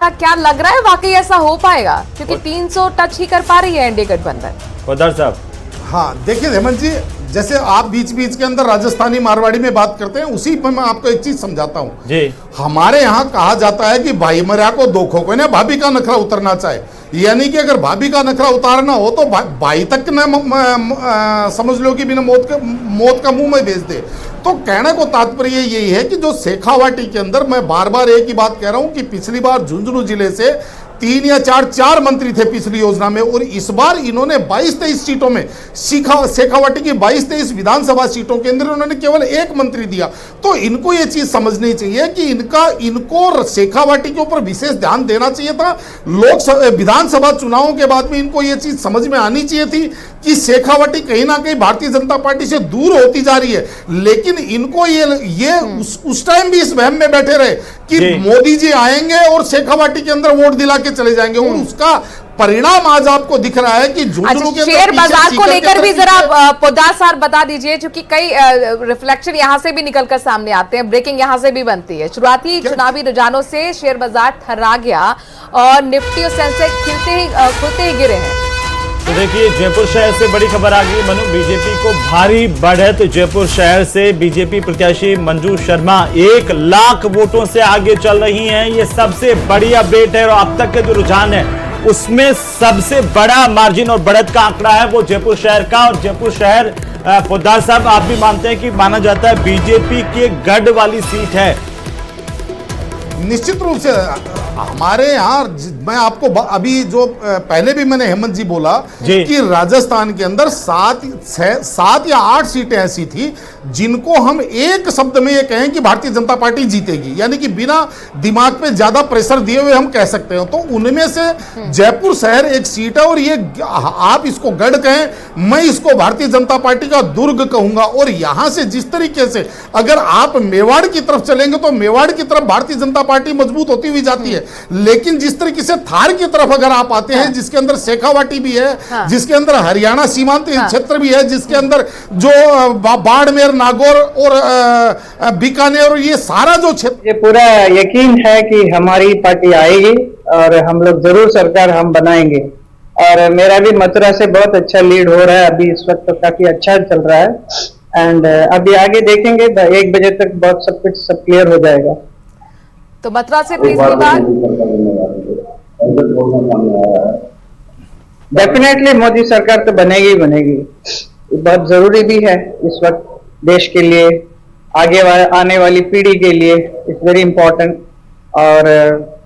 क्या लग रहा है वाकई ऐसा हो पाएगा? क्योंकि 300 टच ही कर पा रही है एनडीए गठबंधन। पोद्दार साहब, हाँ देखिए हेमंत जी, जैसे आप बीच बीच के अंदर राजस्थानी मारवाड़ी में बात करते हैं, उसी पर मैं आपको एक चीज समझाता हूँ जी। हमारे यहाँ कहा जाता है कि भाई मरा को दो खो ना भाभी का नखरा उतरना चाहे, यानी कि अगर भाभी का नखरा उतारना हो तो भाई तक न समझ लो कि बिना मौत का मुंह में भेज दे। तो कहने को तात्पर्य यही है कि जो शेखावाटी के अंदर, मैं बार बार एक ही बात कह रहा हूं कि पिछली बार झुंझुनू जिले से 3 या 4 मंत्री थे पिछली योजना में, और इस बार इन्होंने 22-23 सीटों में शेखावाटी की 22-23 विधानसभा सीटों के अंदर उन्होंने केवल 1 मंत्री दिया। तो इनको ये चीज समझनी चाहिए कि इनको शेखावाटी के ऊपर विशेष ध्यान देना चाहिए था। विधानसभा चुनावों के बाद में इनको ये चीज समझ में आनी चाहिए थी कि शेखावाटी कहीं ना कहीं भारतीय जनता पार्टी से दूर होती जा रही है। लेकिन इनको ये उस टाइम भी इस वहम में बैठे रहे कि मोदी जी आएंगे और शेखावाटी के अंदर वोट दिला के चले जाएंगे, और उसका परिणाम आज आपको दिख रहा है कि झुंझुनू के शेयर बाजार को लेकर भी जरा पोद्दार साहब बता दीजिए, क्योंकि कई रिफ्लेक्शन यहां से भी निकलकर सामने आते हैं, ब्रेकिंग यहां से भी बनती है। शुरुआती चुनावी रुझानों से शेयर बाजार थर्रा गया और निफ्टी और सेंसेक्स खुलते ही गिरे हैं। तो देखिए, जयपुर शहर से बड़ी खबर आ गई मनु, बीजेपी को भारी बढ़त। जयपुर शहर से बीजेपी प्रत्याशी मंजू शर्मा 1 लाख वोटों से आगे चल रही हैं। ये सबसे बड़ी अपडेट है, और अब तक के जो रुझान है उसमें सबसे बड़ा मार्जिन और बढ़त का आंकड़ा है वो जयपुर शहर का। और जयपुर शहर, पोद्दार साहब, आप भी मानते हैं कि माना जाता है बीजेपी के गढ़ वाली सीट है? निश्चित रूप से हमारे यहाँ, मैं आपको अभी जो पहले भी मैंने हेमंत जी बोला कि राजस्थान के अंदर 7 या 8 सीटें ऐसी थी जिनको हम एक शब्द में ये कहें कि भारतीय जनता पार्टी जीतेगी, यानी कि बिना दिमाग पे ज्यादा प्रेशर दिए हुए हम कह सकते हो। तो उनमें से जयपुर शहर एक सीट है, और ये आप इसको गढ़ कहें, मैं इसको भारतीय जनता पार्टी का दुर्ग कहूंगा। और यहां से जिस तरीके से अगर आप मेवाड़ की तरफ चलेंगे तो मेवाड़ की तरफ भारतीय जनता पार्टी मजबूत होती हुई जाती है, लेकिन जिस तरीके से थार की तरफ अगर आप आते हैं, जिसके अंदर शेखावाटी भी है, जिसके अंदर हरियाणा सीमांत क्षेत्र भी है, जिसके अंदर जो बाड़मेर, नागौर और बीकानेर, ये सारा जो क्षेत्र, ये पूरा यकीन है कि हमारी पार्टी आएगी और हम लोग जरूर सरकार हम बनाएंगे। और मेरा भी मथुरा से बहुत अच्छा लीड हो रहा है अभी, इस वक्त तो काफी अच्छा चल रहा है। एंड अभी आगे देखेंगे, 1 बजे तक बहुत सब क्लियर हो जाएगा। तो मथुरा से तीसरी बार डेफिनेटली मोदी सरकार तो बनेगी ही बनेगी, बहुत जरूरी भी है इस वक्त देश के लिए, आगे आने वाली पीढ़ी के लिए इट्स वेरी इंपॉर्टेंट। और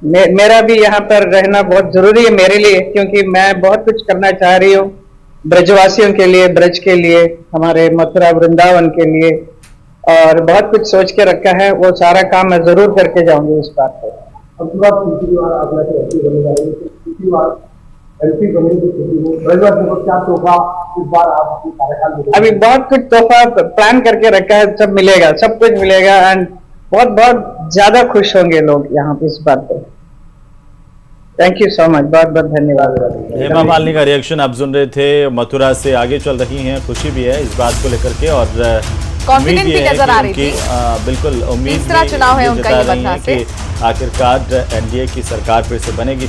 मेरा भी यहाँ पर रहना बहुत जरूरी है मेरे लिए, क्योंकि मैं बहुत कुछ करना चाह रही हूँ ब्रजवासियों के लिए, ब्रज के लिए, हमारे मथुरा वृंदावन के लिए, और बहुत कुछ सोच के रखा है। वो सारा काम मैं जरूर करके जाऊंगी इस बात पर। अभी बहुत कुछ तोहफा प्लान करके रखा है, सब मिलेगा, सब कुछ मिलेगा। एंड बहुत बहुत ज्यादा खुश होंगे लोग यहाँ पे इस बात पे। थैंक यू सो मच, बहुत बहुत धन्यवाद। हेमा मालिनी का रिएक्शन आप सुन रहे थे। मथुरा से आगे चल रही हैं, खुशी भी है इस बात को लेकर के, और कॉन्फिडेंट भी नजर आ रही थी। बिल्कुल उम्मीद, तीसरा चुनाव है उनका ये मथुरा से, आखिरकार एनडीए की सरकार फिर से बनेगी।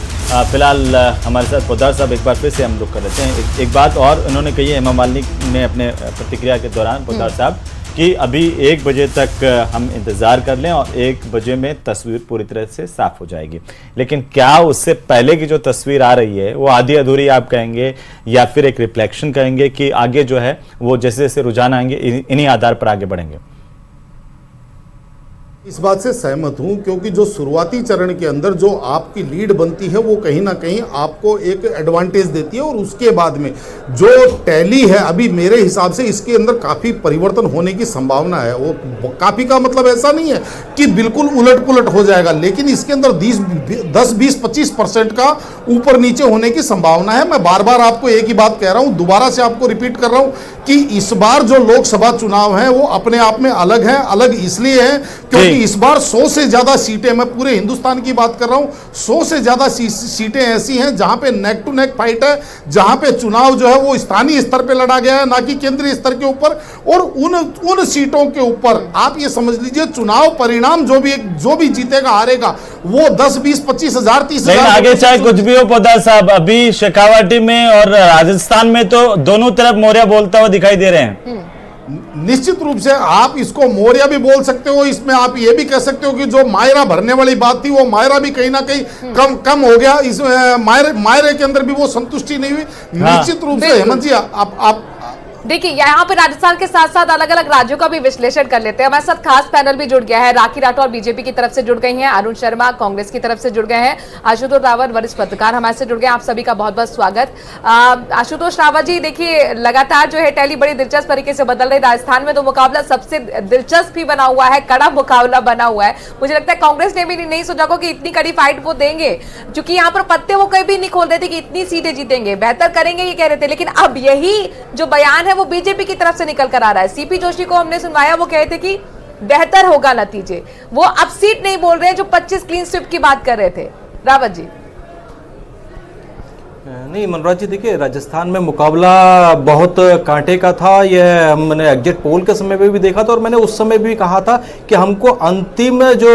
फिलहाल हमारे साथ पोद्दार साहब एक बार फिर से हम लोग कर लेते हैं। एक बात और उन्होंने कही है हेमा मालिनी ने अपने प्रतिक्रिया के दौरान, पोद्दार साहब, कि अभी 1 बजे तक हम इंतज़ार कर लें और 1 बजे में तस्वीर पूरी तरह से साफ हो जाएगी। लेकिन क्या उससे पहले की जो तस्वीर आ रही है वो आधी अधूरी आप कहेंगे, या फिर एक रिफ्लेक्शन कहेंगे कि आगे जो है वो जैसे जैसे रुझान आएंगे इन्हीं आधार पर आगे बढ़ेंगे? इस बात से सहमत हूं, क्योंकि जो शुरुआती चरण के अंदर जो आपकी लीड बनती है वो कहीं ना कहीं आपको एक एडवांटेज देती है, और उसके बाद में जो टैली है, अभी मेरे हिसाब से इसके अंदर काफ़ी परिवर्तन होने की संभावना है। वो काफ़ी का मतलब ऐसा नहीं है कि बिल्कुल उलट पुलट हो जाएगा, लेकिन इसके अंदर 10-20-25% का ऊपर नीचे होने की संभावना है। मैं बार बार आपको एक ही बात कह रहा हूँ, दोबारा से आपको रिपीट कर रहा हूँ कि इस बार जो लोकसभा चुनाव है वो अपने आप में अलग है। अलग इसलिए है क्योंकि इस बार 100 से ज्यादा सीटें, मैं पूरे हिंदुस्तान की बात कर रहा हूं, 100 से ज्यादा सीटें ऐसी हैं जहां पे नेक टू नेक फाइट है, जहां पे चुनाव जो है वो स्थानीय स्तर पे लड़ा गया है, ना कि केंद्रीय स्तर के ऊपर। और उन सीटों के ऊपर आप ये समझ लीजिए चुनाव परिणाम जो भी जीतेगा हारेगा वो 10, 20, 25 हजार, 30 हजार। आगे चाहे कुछ भी हो पोद्दार साहब, अभी शेखावाटी में और राजस्थान में तो दोनों तरफ मौर्य बोलता हुआ दिखाई दे रहे हैं। निश्चित रूप से आप इसको मौर्य भी बोल सकते हो, इसमें आप ये भी कह सकते हो कि जो मायरा भरने वाली बात थी वो मायरा भी कहीं ना कहीं कम हो गया। इस मायरे के अंदर भी वो संतुष्टि नहीं हुई। निश्चित रूप से हेमंत जी आप देखिए, यहाँ पे राजस्थान के साथ साथ अलग अलग राज्यों का भी विश्लेषण कर लेते हैं। हमारे साथ खास पैनल भी जुड़ गया है। राखी राठौर बीजेपी की तरफ से जुड़ गई हैं, अरुण शर्मा कांग्रेस की तरफ से जुड़ गए हैं, आशुतोष रावत वरिष्ठ पत्रकार हमारे से जुड़ गए। आप सभी का बहुत बहुत स्वागत। आशुतोष रावत जी, देखिए लगातार जो है टैली बड़ी दिलचस्प तरीके से बदल रही। राजस्थान में तो मुकाबला सबसे दिलचस्प भी बना हुआ है, कड़ा मुकाबला बना हुआ है। मुझे लगता है कांग्रेस ने भी नहीं सोचा कि इतनी कड़ी फाइट वो देंगे, क्योंकि यहाँ पर पत्ते वो कहीं भी नहीं खोल रहे थे कि इतनी सीटें जीतेंगे, बेहतर करेंगे ये कह रहे थे। लेकिन अब यही जो बयान है वो बीजेपी की तरफ से निकल कर आ रहा है। सीपी जोशी को हमने सुनवाया, वो कहे थे कि बेहतर होगा नतीजे। वो अब सीट नहीं बोल रहे हैं जो 25 क्लीन स्वीप की बात कर रहे थे। रावत जी नहीं मनोज जी, देखिए राजस्थान में मुकाबला बहुत कांटे का था। यह मैंने एग्जिट पोल के समय पे भी देखा था और मैंने उस समय भी कहा था कि हमको अंतिम जो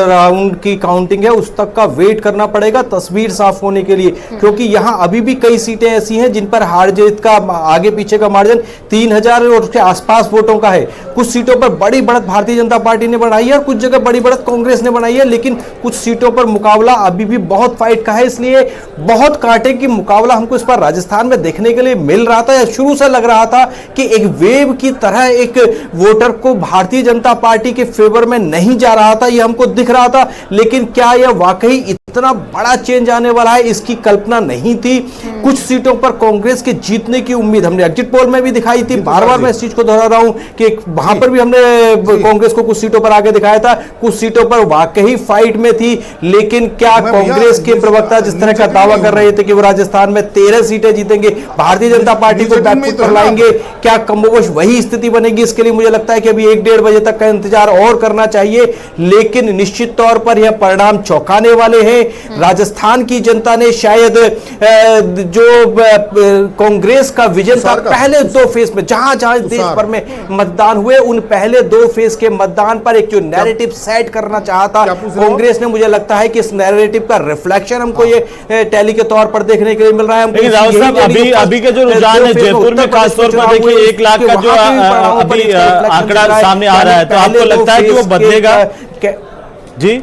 राउंड की काउंटिंग है उस तक का वेट करना पड़ेगा तस्वीर साफ होने के लिए, क्योंकि यहाँ अभी भी कई सीटें ऐसी हैं जिन पर हार जीत का आगे पीछे का मार्जिन 3000 और उसके आसपास वोटों का है। कुछ सीटों पर बड़ी बढ़त भारतीय जनता पार्टी ने बनाई है और कुछ जगह बड़ी बढ़त कांग्रेस ने बनाई है, लेकिन कुछ सीटों पर मुकाबला अभी भी बहुत फाइट का है। इसलिए बहुत कांटे की मुकाबला हमको इस पर राजस्थान में देखने के लिए मिल रहा था। या शुरू से लग रहा था कि एक वेव की तरह एक वोटर को भारतीय जनता पार्टी के फेवर में नहीं जा रहा था, यह हमको दिख रहा था। लेकिन क्या यह वाकई इतना बड़ा चेंज आने वाला है, इसकी कल्पना नहीं थी। कुछ सीटों पर कांग्रेस के जीतने की उम्मीद हमने एग्जिट पोल में भी दिखाई थी। बार बार मैं इस चीज को दोहरा रहा हूं कि वहां पर भी हमने कांग्रेस को कुछ सीटों पर आगे दिखाया था, कुछ सीटों पर वाकई फाइट में थी। लेकिन क्या कांग्रेस के प्रवक्ता जिस तरह का दावा कर रहे थे कि वो राजस्थान में 13 सीटें जीतेंगे, भारतीय जनता पार्टी को बैकफुट पर लाएंगे, क्या कमोबेश वही स्थिति बनेगी? इसके लिए मुझे लगता है कि अभी 1-1.5 बजे तक का इंतजार और करना चाहिए। लेकिन निश्चित तौर पर यह परिणाम चौंकाने वाले हैं। राजस्थान की जनता ने शायद जो कांग्रेस का विजन था पहले 2 फेज में, जहां जहां देश भर में मतदान हुए, उन पहले 2 फेज के मतदान पर एक जो नैरेटिव सेट करना चाहता कांग्रेस ने, मुझे लगता है कि इस नैरेटिव का रिफ्लेक्शन हमको ये टैली के तौर पर देखने के लिए मिल रहा है। लेकिन रावत साहब, अभी के जो रुझान है जयपुर में खासतौर पर देखिए 1 लाख का जो अभी आंकड़ा सामने आ रहा है, तो आपको लगता है कि वो बदलेगा? जी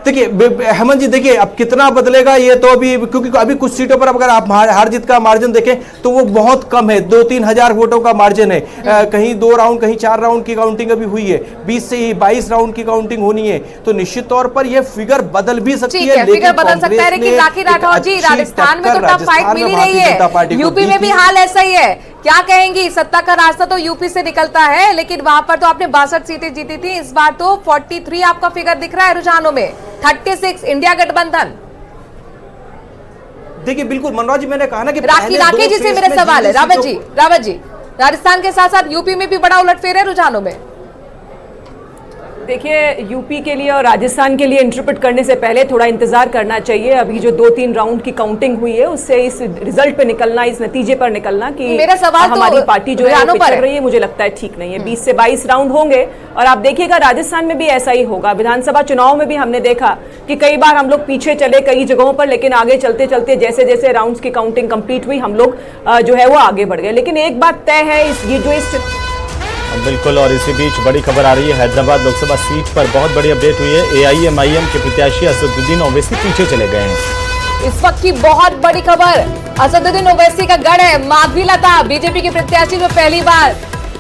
देखिए हेमंत जी, देखिए अब कितना बदलेगा ये तो अभी, क्योंकि अभी कुछ सीटों पर अगर आप हार जीत का मार्जिन देखें तो वो बहुत कम है, 2-3 हजार वोटों का मार्जिन है। कहीं 2 राउंड कहीं 4 राउंड की काउंटिंग अभी हुई है, 20 से 22 राउंड की काउंटिंग होनी है। तो निश्चित तौर पर यह फिगर बदल भी सकती है, फिगर बदल सकता है। लेकिन राखी राठौर जी, राजस्थान में तो टफ फाइट मिल ही रही है, यूपी में भी हाल ऐसा ही है। क्या कहेंगी? सत्ता का रास्ता तो यूपी से निकलता है, लेकिन वहां पर तो आपने 62 सीटें जीती थी, इस बार तो 43 आपका फिगर दिख रहा है रुझानों में, 36 इंडिया गठबंधन। देखिए बिल्कुल मनोज जी, मैंने कहा ना कि राखी जी से मेरा सवाल है, रावत जी, राजस्थान के साथ साथ यूपी में भी बड़ा उलटफेर है रुझानों में। देखिए, यूपी के लिए और राजस्थान के लिए इंटरप्रेट करने से पहले थोड़ा इंतजार करना चाहिए। अभी जो 2-3 राउंड की काउंटिंग हुई है उससे इस रिजल्ट पे निकलना, इस नतीजे पर निकलना कि मेरा सवाल हमारी तो पार्टी जो है पिछड़ रही है, मुझे लगता है ठीक नहीं है। 20 से 22 राउंड होंगे और आप देखिएगा राजस्थान में भी ऐसा ही होगा। विधानसभा चुनाव में भी हमने देखा कि कई बार हम लोग पीछे चले कई जगहों पर, लेकिन आगे चलते चलते जैसे जैसे राउंड की काउंटिंग कंप्लीट हुई हम लोग जो है वो आगे बढ़ गए। लेकिन एक बात तय है, ये जो इस बिल्कुल, और इसी बीच बड़ी खबर आ रही है, हैदराबाद लोकसभा सीट पर बहुत बड़ी अपडेट हुई है। AIMIM के प्रत्याशी असदुद्दीन ओवैसी पीछे चले गए हैं। इस वक्त की बहुत बड़ी खबर, असदुद्दीन ओवैसी का गढ़ है माधवी लता, बीजेपी की प्रत्याशी जो पहली बार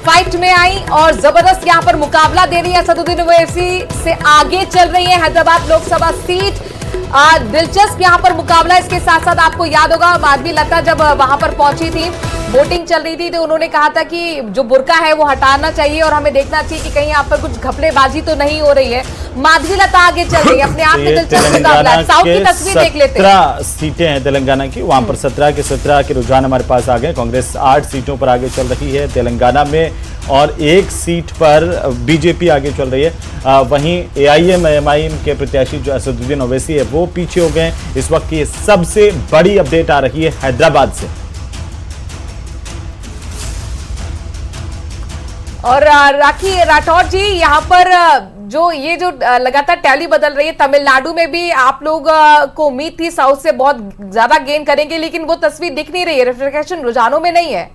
फाइट में आई और जबरदस्त यहां पर मुकाबला दे रही है, असदुद्दीन ओवैसी से आगे चल रही है हैदराबाद लोकसभा सीट। दिलचस्प यहां पर मुकाबला। इसके साथ साथ आपको याद होगा माधवी लता जब वहां पर पहुंची थी, वोटिंग चल रही थी तो उन्होंने कहा था कि जो बुर्का है वो हटाना चाहिए और हमें देखना चाहिए कि कहीं यहाँ पर कुछ घपलेबाजी तो नहीं हो रही है। माधवी लता आगे चल रही है, अपने आप में दिलचस्प मुकाबला है। साउथ की तस्वीर देख लेते हैं। 17 सीटें हैं तेलंगाना की, वहां पर 17 के 17 के रुझान हमारे पास आ गए। कांग्रेस 8 सीटों पर आगे चल रही है तेलंगाना में और 1 सीट पर बीजेपी आगे चल रही है। वहीं AIM के प्रत्याशी जो असदुद्दीन ओवैसी है वो पीछे हो गए। इस वक्त की सबसे बड़ी अपडेट आ रही है हैदराबाद से। और राखी राठौर जी, यहाँ पर जो लगातार टैली बदल रही है, तमिलनाडु में भी आप लोग को उम्मीद थी साउथ से बहुत ज्यादा गेन करेंगे, लेकिन वो तस्वीर दिख नहीं रही है, रिफ्लेक्शन रुझानों में नहीं है।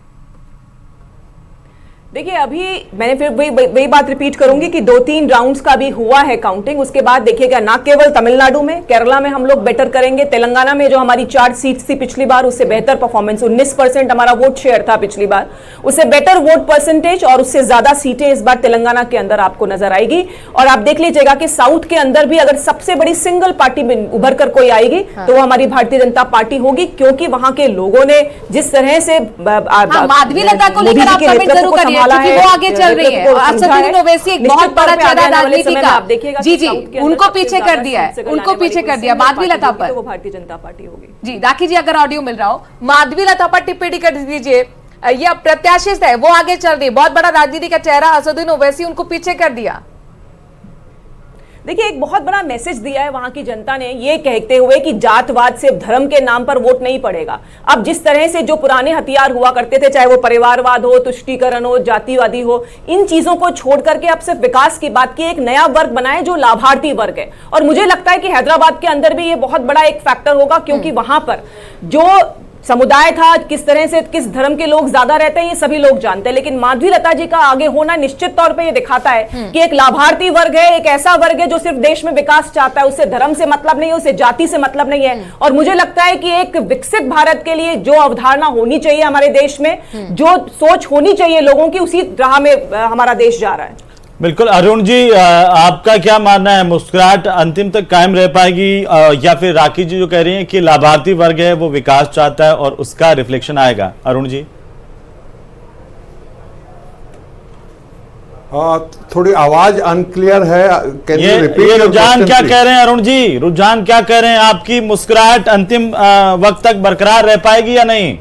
देखिए, अभी मैंने फिर वही बात रिपीट करूंगी कि 2-3 राउंड्स का भी हुआ है काउंटिंग। उसके बाद देखिएगा, ना केवल तमिलनाडु में, केरला में हम लोग बेटर करेंगे। तेलंगाना में जो हमारी 4 सीट्स थी पिछली बार, उससे बेहतर परफॉर्मेंस, 19% हमारा वोट शेयर था पिछली बार, उससे बेटर वोट परसेंटेज और उससे ज्यादा सीटें इस बार तेलंगाना के अंदर आपको नजर आएगी। और आप देख लीजिएगा कि साउथ के अंदर भी अगर सबसे बड़ी सिंगल पार्टी में उभर कर कोई आएगी तो वो हमारी भारतीय जनता पार्टी होगी, क्योंकि वहां के लोगों ने जिस तरह से माधवी लता को लेकर आप कमेंट जरूर करिए, क्योंकि वो आगे चल रही है। असदुद्दीन ओवैसी एक बहुत बड़ा चेहरा राजनीति का, जी, उनको पीछे कर दिया है, उनको पीछे कर दिया माधवी लता पर। वो भारतीय जनता पार्टी होगी। जी राखी जी, अगर ऑडियो मिल रहा हो, माधवी लता पर टिप्पणी कर दीजिए। ये अप्रत्याशित है, वो आगे चल रही है, बहुत बड़ा राजनीति का चेहरा असदुद्दीन ओवैसी, उनको पीछे कर दिया। देखिए, एक बहुत बड़ा मैसेज दिया है वहां की जनता ने, ये कहते हुए कि जातवाद से, धर्म के नाम पर वोट नहीं पड़ेगा। अब जिस तरह से जो पुराने हथियार हुआ करते थे, चाहे वो परिवारवाद हो, तुष्टीकरण हो, जातिवादी हो, इन चीजों को छोड़ करके अब सिर्फ विकास की बात की, एक नया वर्ग बनाए जो लाभार्थी वर्ग है। और मुझे लगता है कि हैदराबाद के अंदर भी ये बहुत बड़ा एक फैक्टर होगा, क्योंकि वहां पर जो समुदाय था, किस तरह से, किस धर्म के लोग ज्यादा रहते हैं, ये सभी लोग जानते हैं। लेकिन माधवी लता जी का आगे होना निश्चित तौर पे ये दिखाता है कि एक लाभार्थी वर्ग है, एक ऐसा वर्ग है जो सिर्फ देश में विकास चाहता है, उससे धर्म से मतलब नहीं है, उससे जाति से मतलब नहीं है। और मुझे लगता है कि एक विकसित भारत के लिए जो अवधारणा होनी चाहिए हमारे देश में, जो सोच होनी चाहिए लोगों की, उसी राह में हमारा देश जा रहा है। बिल्कुल। अरुण जी, आपका क्या मानना है, मुस्कुराहट अंतिम तक कायम रह पाएगी या फिर राखी जी जो कह रही हैं कि लाभार्थी वर्ग है वो विकास चाहता है और उसका रिफ्लेक्शन आएगा? अरुण जी, थोड़ी आवाज अनक्लियर है, ये रुझान क्या कह रहे हैं अरुण जी? रुझान क्या कह रहे हैं? आपकी मुस्कुराहट अंतिम वक्त तक बरकरार रह पाएगी या नहीं?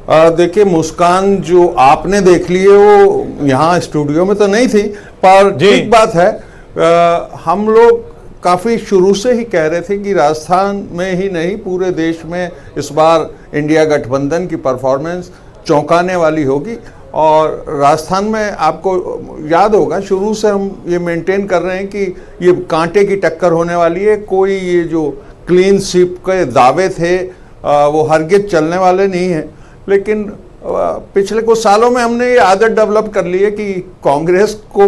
देखिए, मुस्कान जो आपने देख ली है वो यहाँ स्टूडियो में तो नहीं थी, पर ठीक बात है। हम लोग काफ़ी शुरू से ही कह रहे थे कि राजस्थान में ही नहीं पूरे देश में इस बार इंडिया गठबंधन की परफॉर्मेंस चौंकाने वाली होगी। और राजस्थान में आपको याद होगा, शुरू से हम ये मेंटेन कर रहे हैं कि ये कांटे की टक्कर होने वाली है। कोई ये जो क्लीन स्वीप के दावे थे वो हरगिज चलने वाले नहीं हैं। लेकिन पिछले कुछ सालों में हमने ये आदत डेवलप कर ली है कि कांग्रेस को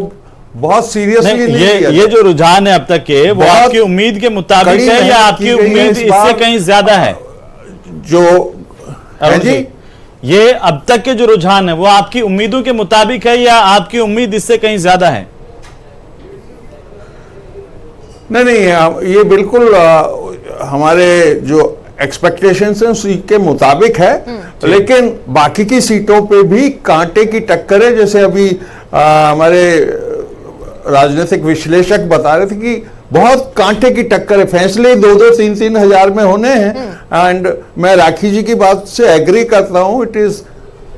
बहुत सीरियसली नहीं लिया। ये जो रुझान है अब तक के, वो आपकी उम्मीद के मुताबिक है या आपकी उम्मीद इससे कहीं ज्यादा है? जो जी, ये अब तक के जो रुझान है वो आपकी उम्मीदों के मुताबिक है या आपकी उम्मीद इससे कहीं ज्यादा है? नहीं, ये बिल्कुल हमारे जो एक्सपेक्टेशंस हैं उसी के मुताबिक है। लेकिन बाकी की सीटों पे भी कांटे की टक्कर है। जैसे अभी हमारे राजनीतिक विश्लेषक बता रहे थे कि बहुत कांटे की टक्कर है, फैसले 2-2, 3-3 हजार में होने हैं। एंड मैं राखी जी की बात से एग्री करता हूं, it is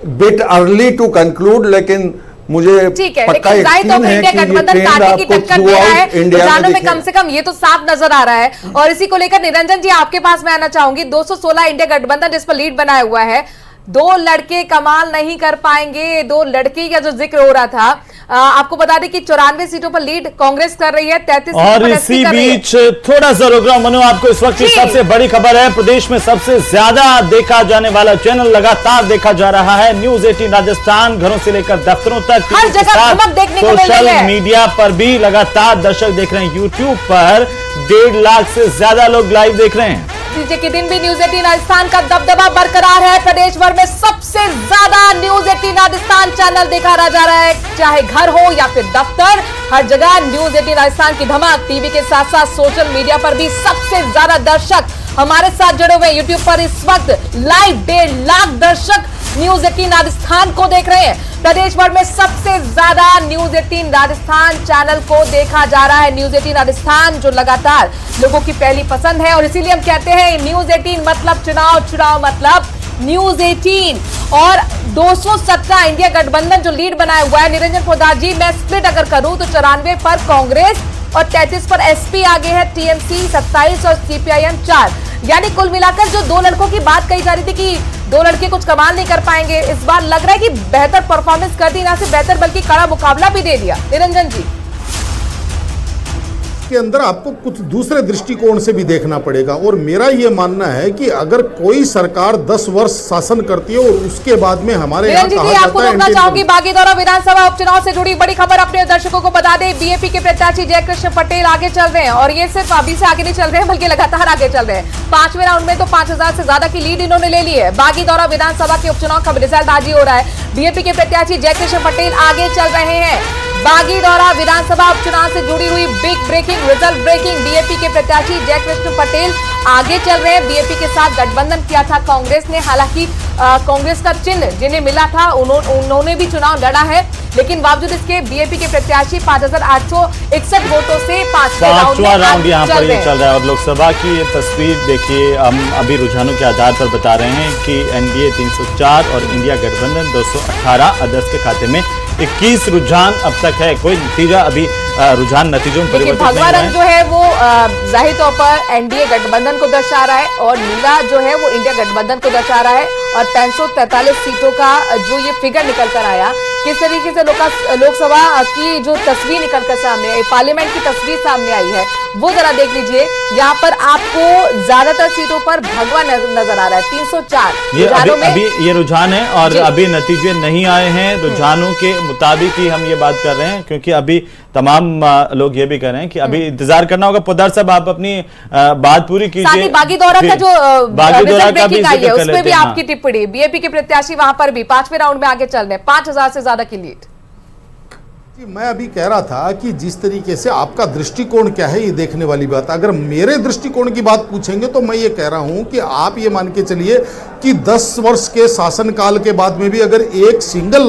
bit early to conclude, लेकिन मुझे पक्का यकीन है कि ये ट्रेंड आपको थ्रू आउट इंडिया में कम से कम ये तो साफ नजर आ रहा है। और इसी को लेकर निरंजन जी आपके पास मैं आना चाहूंगी। 216 इंडिया गठबंधन जिस पर लीड बनाया हुआ है, 2 लड़के कमाल नहीं कर पाएंगे, 2 लड़की का जो जिक्र हो रहा था, आपको बता दें कि 94 सीटों पर लीड कांग्रेस कर रही है, 33 और इसी बीच थोड़ा सा रोक रहा हूं मनु, आपको इस वक्त की सबसे बड़ी खबर है। प्रदेश में सबसे ज्यादा देखा जाने वाला चैनल लगातार देखा जा रहा है, न्यूज 18 राजस्थान, घरों से लेकर दफ्तरों तक, हर जगह देखने को मिल रही है। सोशल मीडिया पर भी लगातार दर्शक देख रहे हैं। यूट्यूब पर 1.5 लाख से ज्यादा लोग लाइव देख रहे हैं। तीसरे के दिन भी न्यूज 18 राजस्थान का दबदबा बरकरार है। प्रदेश भर में सबसे ज्यादा न्यूज 18 राजस्थान चैनल देखा जा रहा है, चाहे घर हो या फिर दफ्तर, हर जगह न्यूज 18 राजस्थान की धमाक। टीवी के साथ साथ सोशल मीडिया पर भी सबसे ज्यादा दर्शक हमारे साथ जुड़े हुए यूट्यूब पर इस वक्त लाइव 1.5 लाख दर्शक न्यूज 18 राजस्थान को देख रहे हैं। प्रदेश भर में सबसे ज्यादा न्यूज 18 राजस्थान चैनल को देखा जा रहा है। न्यूज 18 राजस्थान जो लगातार लोगों की पहली पसंद है और इसीलिए हम कहते हैं न्यूज 18 मतलब चुनाव, चुनाव मतलब न्यूज 18। और 217 इंडिया गठबंधन जो लीड बनाया हुआ है, निरंजन पोद्दार जी, मैं स्प्लिट अगर करूं तो 94 पर कांग्रेस और 33 पर एसपी आगे है, टीएमसी 27 और सीपीआईएम 4। यानी कुल मिलाकर जो दो लड़कों की बात कही जा रही थी कि दो लड़के कुछ कमाल नहीं कर पाएंगे, इस बार लग रहा है कि बेहतर परफॉर्मेंस कर दी, ना सिर्फ बेहतर बल्कि कड़ा मुकाबला भी दे दिया। निरंजन जी, के अंदर आपको कुछ दूसरे दृष्टिकोण से भी देखना पड़ेगा और मेरा यह मानना है कि अगर कोई सरकार 10 वर्ष शासन करती है और उसके बाद में हमारे यहाँ कहा आपको रोकना चाहूंगी, बागीदौरा विधानसभा उपचुनाव से जुड़ी बड़ी खबर अपने दर्शकों को बता दें। बीएपी के प्रत्याशी जयकृष्ण पटेल आगे चल रहे हैं और ये सिर्फ अभी से आगे नहीं चल रहे हैं बल्कि लगातार आगे चल रहे हैं। 5वें राउंड में तो 5000 से ज्यादा की लीड इन्होंने ले ली है। बागीदौरा विधानसभा के उपचुनाव का रिजल्ट आज ही हो रहा है। बीएपी के प्रत्याशी जयकृष्ण पटेल आगे चल रहे हैं। बागीदौरा विधानसभा उपचुनाव से जुड़ी हुई big breaking, result breaking. BAP के प्रत्याशी जयकृष्ण पटेल आगे चल रहे हैं। बीएपी के साथ गठबंधन किया था कांग्रेस ने, हालांकि कांग्रेस का चिन्ह जिन्हें मिला था उन्होंने भी चुनाव लड़ा है, लेकिन बावजूद इसके बीएपी के प्रत्याशी 5861 वोटों से पांचवा राउंड यहाँ पर ये चल रहा है। और लोकसभा की ये तस्वीर देखिए, हम अभी रुझानों के आधार पर बता रहे हैं कि एनडीए 304 और इंडिया गठबंधन 218, अदर्स के खाते में 21 रुझान अब तक है। कोई नतीजा अभी रुझान नतीजों में परिवर्तित भगवा रंग जो है वो जाहिर तौर पर एनडीए गठबंधन को दर्शा रहा है और नीला जो है वो इंडिया गठबंधन को दर्शा रहा है। और 343 सीटों का जो ये फिगर निकल कर आया, किस तरीके से लोकसभा की जो तस्वीर निकल कर सामने आई, पार्लियामेंट की तस्वीर सामने आई है, वो जरा देख लीजिए। यहाँ पर आपको ज्यादातर सीटों पर भगवा नजर आ रहा है। 304 ये अभी ये रुझान है और अभी नतीजे नहीं आए हैं। रुझानों के मुताबिक ही हम ये बात कर रहे हैं, क्योंकि अभी तमाम लोग ये भी कह रहे हैं कि अभी इंतजार करना होगा। पोद्दार साहब, आप अपनी बात पूरी कीजिए। बागीदौरा का जो बागीदौरा का भी है उसमें भी आपकी टिप्पणी। बीएपी के प्रत्याशी वहां पर भी 5वें राउंड में आगे चल रहे हैं, 5000 से ज्यादा की लीड। मैं अभी कह रहा था कि जिस तरीके से आपका दृष्टिकोण क्या है ये देखने वाली बात। अगर मेरे दृष्टिकोण की बात पूछेंगे तो मैं ये कह रहा हूं कि आप ये मान के चलिए कि 10 वर्ष के शासनकाल के बाद में भी अगर एक सिंगल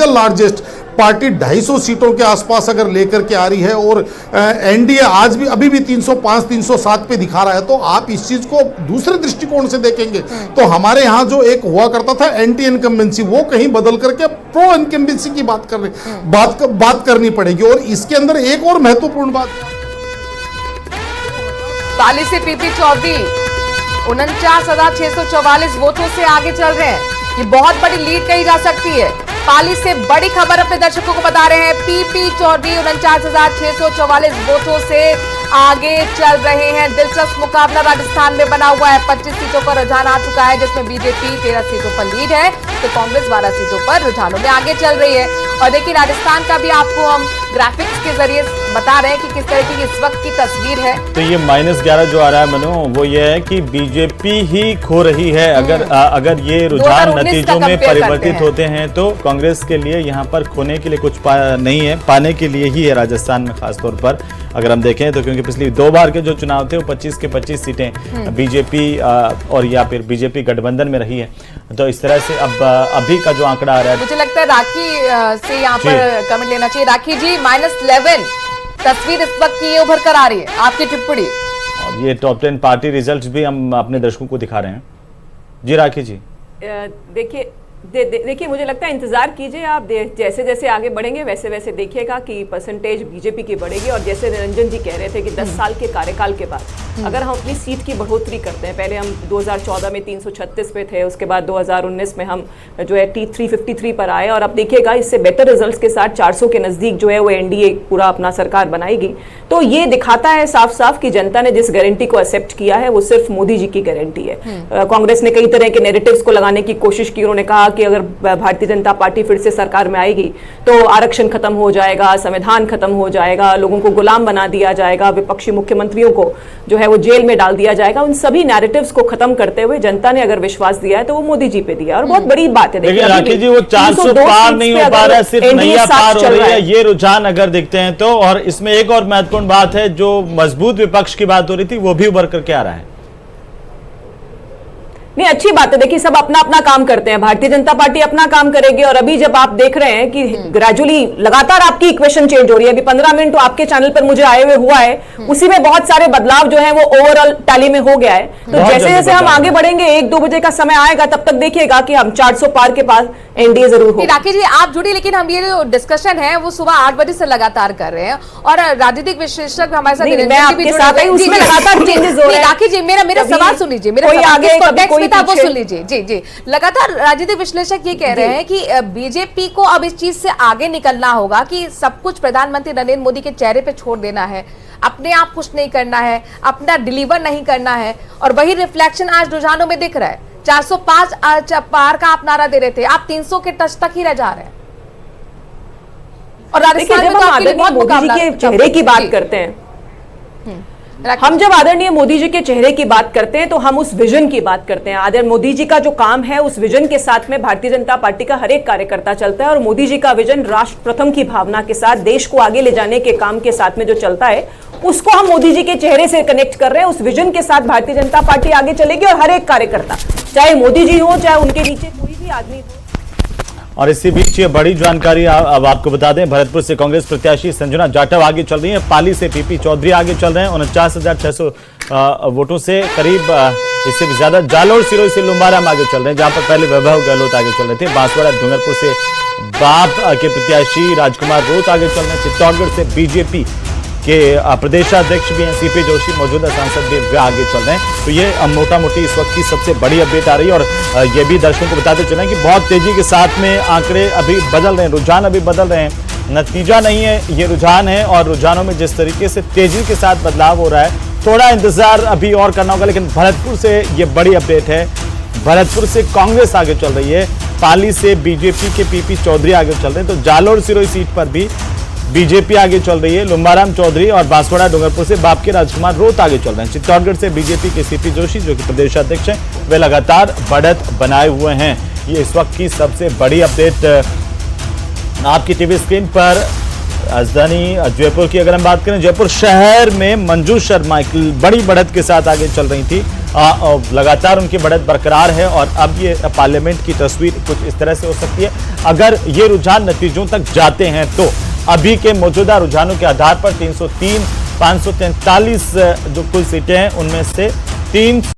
लार्जेस्ट पार्टी 250 सीटों के आसपास अगर लेकर के आ रही है और एनडीए आज भी अभी भी 305 307 पे दिखा रहा है, तो आप इस चीज को दूसरे दृष्टिकोण से देखेंगे तो हमारे यहाँ जो एक हुआ करता था एंटी इनकम्बेंसी, वो कहीं बदल करके प्रो इनकम्बेंसी की बात करनी पड़ेगी। और इसके अंदर एक और महत्वपूर्ण बात, पाली से पीपी चौधरी 49,644 वोटों से आगे चल रहे हैं। ये बहुत बड़ी लीड कही जा सकती है। पाली से बड़ी खबर अपने दर्शकों को बता रहे हैं। पीपी चौधरी 49,644 वोटों से आगे चल रहे हैं। दिलचस्प मुकाबला राजस्थान में बना हुआ है। 25 सीटों पर रुझान आ चुका है, जिसमें बीजेपी 13 सीटों पर लीड है तो कांग्रेस 12 सीटों पर रुझानों में आगे चल रही है। और देखिए राजस्थान का भी आपको हम ग्राफिक्स के जरिए बता रहे हैं कि किस तरह की इस वक्त की तस्वीर है। तो ये -11 जो आ रहा है मनु, वो ये है कि बीजेपी ही खो रही है। अगर ये रुझान नतीजों में परिवर्तित होते हैं तो कांग्रेस के लिए यहाँ पर खोने के लिए कुछ नहीं है, पाने के लिए ही है राजस्थान में खासतौर पर अगर हम देखें तो। क्योंकि पिछली 2 बार के जो चुनाव थे वो 25 के 25 सीटें बीजेपी और या फिर बीजेपी गठबंधन में रही है। तो इस तरह से अब अभी का जो आंकड़ा आ रहा है, मुझे लगता है राखी से यहाँ पर कमेंट लेना चाहिए। राखी जी, -11 तस्वीर इस वक्त की ये उभर कर आ रही है, आपकी टिप्पणी। और ये टॉप 10 पार्टी रिजल्ट्स भी हम अपने दर्शकों को दिखा रहे हैं। जी राखी जी, देखिए मुझे लगता है इंतजार कीजिए आप, जैसे जैसे आगे बढ़ेंगे वैसे वैसे देखिएगा कि परसेंटेज बीजेपी की बढ़ेगी। और जैसे निरंजन जी कह रहे थे कि 10 साल के कार्यकाल के बाद अगर हम अपनी सीट की बढ़ोतरी करते हैं, पहले हम 2014 में 336 पे थे, उसके बाद 2019 में हम जो है 353 पर आए और अब देखिएगा इससे बेहतर रिजल्ट्स के साथ 400 के नजदीक जो है वो एनडीए पूरा अपना सरकार बनाएगी। तो ये दिखाता है साफ साफ कि जनता ने जिस गारंटी को एक्सेप्ट किया है वो सिर्फ मोदी जी की गारंटी है। कांग्रेस ने कई तरह के नैरेटिव्स को लगाने की कोशिश की। उन्होंने कहा कि अगर भारतीय जनता पार्टी फिर से सरकार में आएगी तो आरक्षण खत्म हो जाएगा, संविधान खत्म हो जाएगा, लोगों को गुलाम बना दिया जाएगा, विपक्षी मुख्यमंत्रियों को जो है वो जेल में डाल दिया जाएगा। उन सभी नैरेटिव्स को खत्म करते हुए जनता ने अगर विश्वास दिया है तो वो मोदी जी पे दिया और बहुत बड़ी बात है। देखिए राखी जी, वो 400 पार नहीं हो पा रहा है, सिर्फ नैया पार हो रही है। ये रुझान अगर देखते हैं तो, और इसमें एक और महत्वपूर्ण बात है, जो मजबूत विपक्ष की बात हो रही थी वो भी उभर करके आ रहा है। नहीं, अच्छी बात है। देखिए, सब अपना अपना काम करते हैं, भारतीय जनता पार्टी अपना काम करेगी। और अभी जब आप देख रहे हैं कि ग्रेजुअली लगातार आपकी इक्वेशन चेंज हो रही है, अभी 15 मिनट तो आपके चैनल पर मुझे आए हुए हुआ है, उसी में बहुत सारे बदलाव जो है वो ओवरऑल टैली में हो गया है। तो जैसे जैसे हम आगे बढ़ेंगे, 1-2 बजे का समय आएगा, तब तक देखिएगा कि हम 400 पार के पास एनडीए जरूर हो। राकेश जी, आप जुड़ी, लेकिन हम ये जो डिस्कशन है वो सुबह 8 बजे से लगातार कर रहे हैं और राजनीतिक विशेषज्ञ हमारे साथ मैं आपके साथ ही, उसमें लगातार चेंजेस हो रहे हैं। राकेश जी, मेरा सवाल सुन लीजिए, मेरा कोई आगे, कभी कोई वो सुन लीजिए। जी जी, लगातार राजनीतिक विश्लेषक ये कह रहे हैं कि बीजेपी को अब इस चीज से आगे निकलना होगा कि सब कुछ प्रधानमंत्री नरेंद्र मोदी के चेहरे पे छोड़ देना है, अपने आप कुछ नहीं करना है, अपना डिलीवर नहीं करना है। और वही रिफ्लेक्शन आज रुझानों में दिख रहा है। 405 पार का आप नारा दे रहे थे, आप 300 के टच तक ही रह जा रहे हैं। और राजस्थान में तो आपके लिए बहुत मुकाबला के चेहरे की बात करते हैं, हम जब आदरणीय मोदी जी के चेहरे की बात करते हैं तो हम उस विजन की बात करते हैं। आदरणीय मोदी जी का जो काम है, उस विजन के साथ में भारतीय जनता पार्टी का हर एक कार्यकर्ता चलता है। और मोदी जी का विजन राष्ट्र प्रथम की भावना के साथ, देश को आगे ले जाने के काम के साथ में जो चलता है, उसको हम मोदी जी के चेहरे से कनेक्ट कर रहे हैं। उस विजन के साथ भारतीय जनता पार्टी आगे चलेगी और हर एक कार्यकर्ता, चाहे मोदी जी हो, चाहे उनके नीचे कोई भी आदमी हो। और इसी बीच ये बड़ी जानकारी अब आपको बता दें, भरतपुर से कांग्रेस प्रत्याशी संजना जाटव आगे चल रही है, पाली से पीपी चौधरी आगे चल रहे हैं 49,600 वोटों से करीब, इससे भी ज्यादा। जालोर सिरोही से लुम्बाराम आगे चल रहे हैं, जहां पर पहले वैभव गहलोत आगे चल रहे थे। बांसवाड़ा डूंगरपुर से बाप के प्रत्याशी राजकुमार रोत आगे चल रहे हैं। चित्तौड़गढ़ से बीजेपी के प्रदेशाध्यक्ष भी हैं सीपी जोशी, मौजूदा सांसद भी आगे चल रहे हैं। तो ये मोटा मोटी इस वक्त की सबसे बड़ी अपडेट आ रही है। और ये भी दर्शकों को बताते चलें कि बहुत तेजी के साथ में आंकड़े अभी बदल रहे हैं, रुझान अभी बदल रहे हैं, नतीजा नहीं है, ये रुझान है। और रुझानों में जिस तरीके से तेजी के साथ बदलाव हो रहा है, थोड़ा इंतजार अभी और करना होगा। लेकिन भरतपुर से ये बड़ी अपडेट है, भरतपुर से कांग्रेस आगे चल रही है, पाली से बीजेपी के पीपी चौधरी आगे चल रहे हैं। तो जालोर सिरोही सीट पर भी बीजेपी आगे चल रही है, लुम्बाराम चौधरी, और बांसवाड़ा डूंगरपुर से बाप के राजकुमार रोत आगे चल रहे हैं। चित्तौड़गढ़ से बीजेपी के सीपी जोशी, जो कि प्रदेशाध्यक्ष हैं, वे लगातार बढ़त बनाए हुए हैं। ये इस वक्त की सबसे बड़ी अपडेट आपकी टीवी स्क्रीन पर। राजधानी जयपुर की अगर हम बात करें, जयपुर शहर में मंजू शर्मा बड़ी बढ़त के साथ आगे चल रही थी, लगातार उनकी बढ़त बरकरार है। और अब ये पार्लियामेंट की तस्वीर कुछ इस तरह से हो सकती है अगर ये रुझान नतीजों तक जाते हैं। तो अभी के मौजूदा रुझानों के आधार पर 303, 543 जो कुल सीटें हैं, उनमें से 3